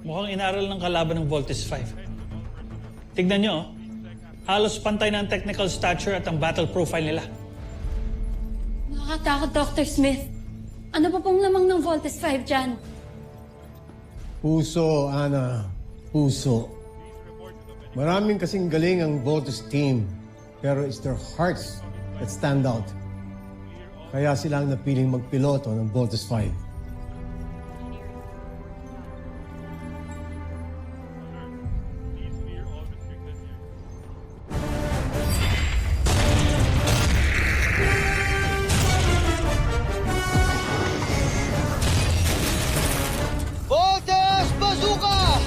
Mukhang inaral ng kalaban ng Voltes 5. Tignan nyo, oh. Halos pantay na ang technical stature at ang battle profile nila. Nakakatakot, Dr. Smith. Ano pa pong lamang ng Voltes 5 dyan? Puso, Ana. Puso. Maraming kasing galing ang Voltes team, pero it's their hearts that stand out. Kaya sila ang napiling magpiloto ng Voltes 5. Voltes Bazooka!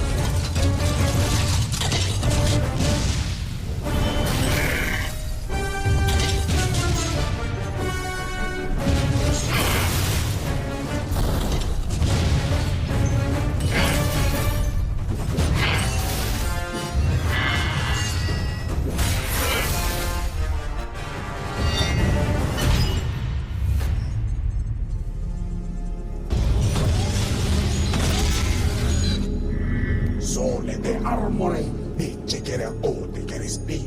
Sole de armore, dice che era o de che respi.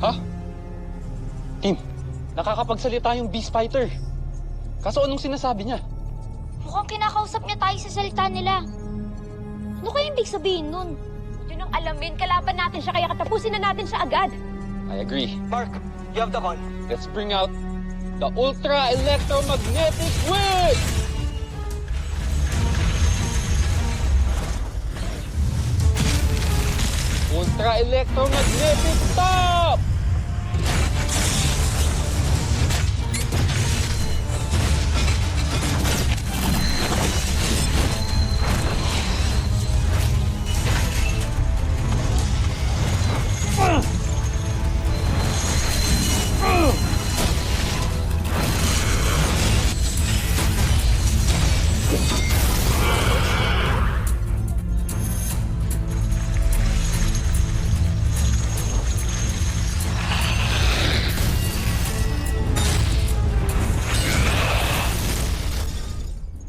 Ha? Team, nakakapagsalita yung Beast Fighter. Kaso anong sinasabi niya? Mukhang kinakausap niya tayo sa salita nila. Ano kaya ibig sabihin nun? Yun ang alamin, kalaban natin siya kaya katapusin na natin siya agad. I agree. Mark, you have the call. Let's bring out the Ultra Electromagnetic Wave! Ultra Electromagnetic Stop!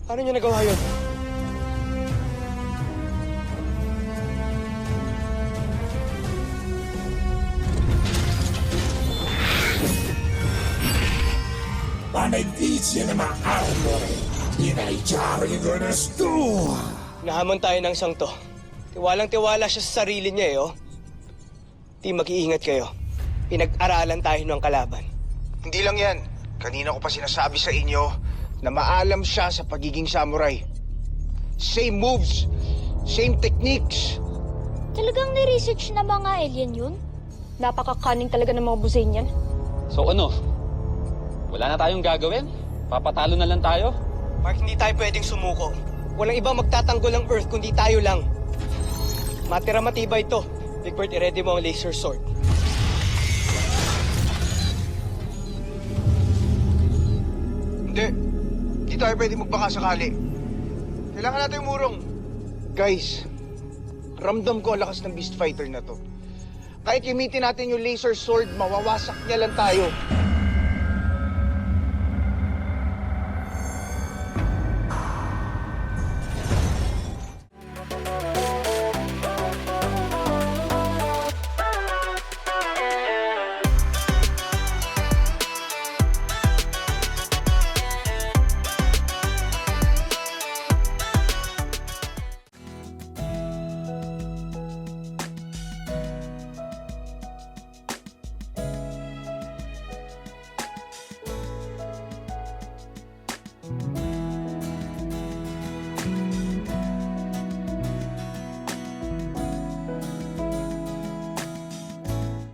Paano niya nagawa yun? Benedizione ma armore, inaichari gonestu. Nahamon tayo ng isang to. Tiwalang-tiwala siya sa sarili niya eh, oh. Di mag-iingat kayo. Pinag-aralan tayo ng kalaban. Hindi lang yan. Kanina ko pa sinasabi sa inyo na maalam siya sa pagiging samurai. Same moves, same techniques. Talagang ni-research na mga alien yun? Napaka-cunning talaga ng mga buzain yan. So ano? Wala na tayong gagawin? Papatalo na lang tayo? Mark, hindi tayo pwedeng sumuko. Walang ibang magtatanggol ng Earth kundi tayo lang. Matira matibay ito. Big Bird, i-ready mo ang laser sword. Hindi. Hindi tayo pwede magbaka sakali. Kailangan natin yung murong. Guys, ramdam ko ang lakas ng Beast Fighter na to. Kahit gamitin natin yung laser sword, mawawasak niya lang tayo.